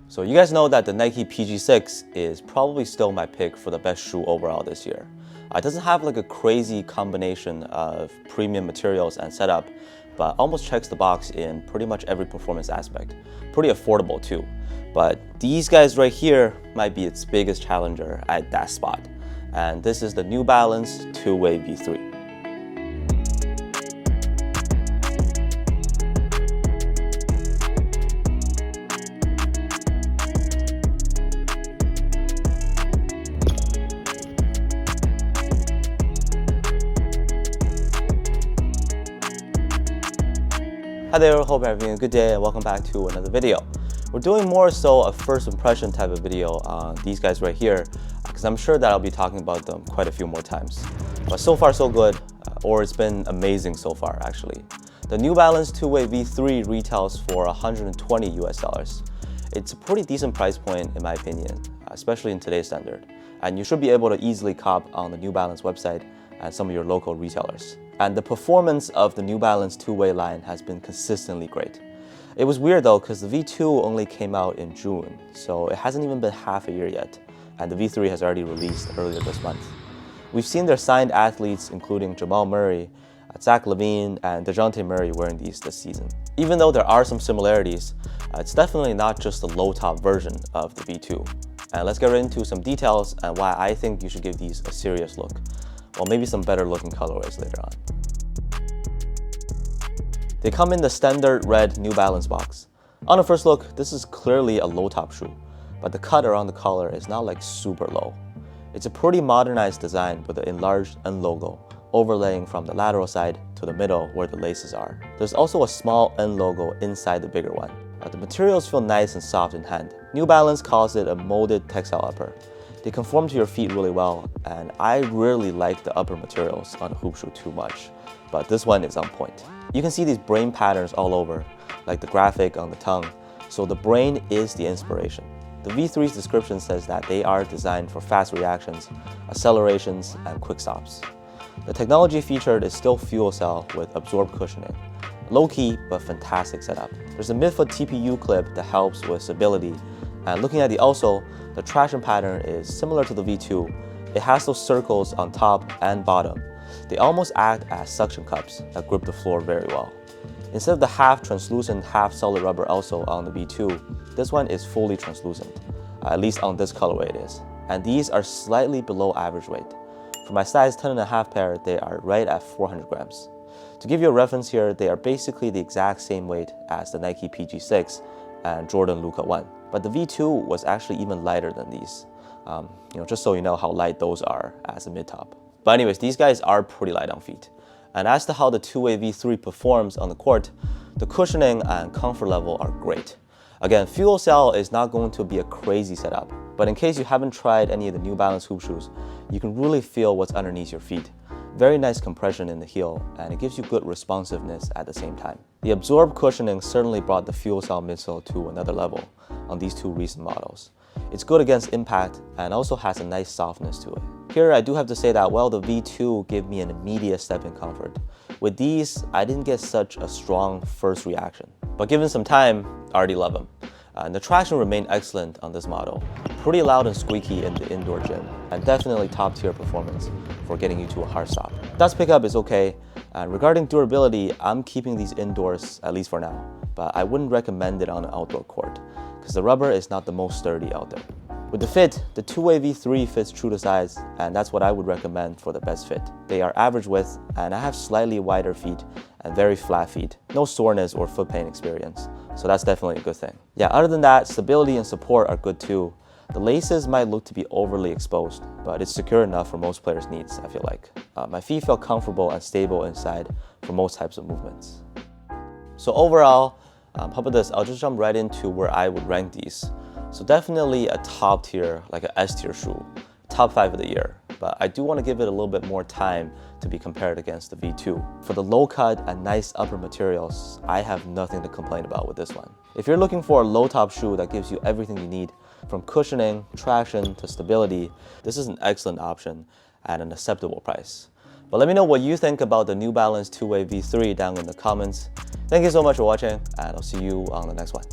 So you guys know that the Nike PG6 is probably still my pick for the best shoe overall this year. It doesn't have like a crazy combination of premium materials and setup, but almost checks the box in pretty much every performance aspect. Pretty affordable too. But these guys right here might be its biggest challenger at that spot. And this is the New Balance two-way V3. Hi there, hope you're having a good day and welcome back to another video. We're doing more so a first impression type of video on these guys right here because I'm sure that I'll be talking about them quite a few more times. But so far so good, or it's been amazing so far actually. The New Balance two-way V3 retails for $120 US. It's a pretty decent price point in my opinion, especially in today's standard. And you should be able to easily cop on the New Balance website and some of your local retailers. And the performance of the New Balance two-way line has been consistently great. It was weird though, because the V2 only came out in June, so it hasn't even been half a year yet, and the V3 has already released earlier this month. We've seen their signed athletes, including Jamal Murray, Zach LaVine, and DeJounte Murray wearing these this season. Even though there are some similarities, it's definitely not just the low-top version of the V2. And let's get right into some details and why I think you should give these a serious look. Well, maybe some better looking colorways later on. They come in the standard red New Balance box. On a first look, this is clearly a low top shoe, but the cut around the collar is not like super low. It's a pretty modernized design with an enlarged N logo overlaying from the lateral side to the middle where the laces are. There's also a small N logo inside the bigger one. The materials feel nice and soft in hand. New Balance calls it a molded textile upper. They conform to your feet really well, and I really like the upper materials on a hoop shoe too much, but this one is on point. You can see these brain patterns all over, like the graphic on the tongue, so the brain is the inspiration. The V3's description says that they are designed for fast reactions, accelerations, and quick stops. The technology featured is still fuel cell with absorbed cushioning. Low-key, but fantastic setup. There's a midfoot TPU clip that helps with stability, and looking at the outsole, the traction pattern is similar to the V2. It has those circles on top and bottom. They almost act as suction cups that grip the floor very well. Instead of the half translucent, half solid rubber outsole on the V2, this one is fully translucent, at least on this colorway it is. And these are slightly below average weight. For my size 10.5 pair, they are right at 400 grams. To give you a reference here, they are basically the exact same weight as the Nike PG6 and Jordan Luka 1. But the V2 was actually even lighter than these. Just so you know how light those are as a mid-top. But anyways, these guys are pretty light on feet. And as to how the two-way V3 performs on the court, the cushioning and comfort level are great. Again, fuel cell is not going to be a crazy setup, but in case you haven't tried any of the New Balance hoop shoes, you can really feel what's underneath your feet. Very nice compression in the heel, and it gives you good responsiveness at the same time. The absorbed cushioning certainly brought the fuel cell midsole to another level on these two recent models. It's good against impact and also has a nice softness to it. Here I do have to say that while the V2 gave me an immediate step in comfort, with these I didn't get such a strong first reaction. But given some time, I already love them. And the traction remained excellent on this model. Pretty loud and squeaky in the indoor gym, and definitely top tier performance for getting you to a hard stop. Dust pickup is okay, and regarding durability, I'm keeping these indoors, at least for now, but I wouldn't recommend it on an outdoor court, because the rubber is not the most sturdy out there. With the fit, the two-way V3 fits true to size, and that's what I would recommend for the best fit. They are average width, and I have slightly wider feet and very flat feet. No soreness or foot pain experience, so that's definitely a good thing. Yeah, other than that, stability and support are good too. The laces might look to be overly exposed, but it's secure enough for most players' needs, I feel like. My feet feel comfortable and stable inside for most types of movements. So overall, how about this? I'll just jump right into where I would rank these. So definitely a top tier, like an S tier shoe, top 5 of the year. But I do want to give it a little bit more time to be compared against the V2. For the low cut and nice upper materials, I have nothing to complain about with this one. If you're looking for a low top shoe that gives you everything you need, from cushioning, traction, to stability, this is an excellent option at an acceptable price. But let me know what you think about the New Balance two-way V3 down in the comments. Thank you so much for watching, and I'll see you on the next one.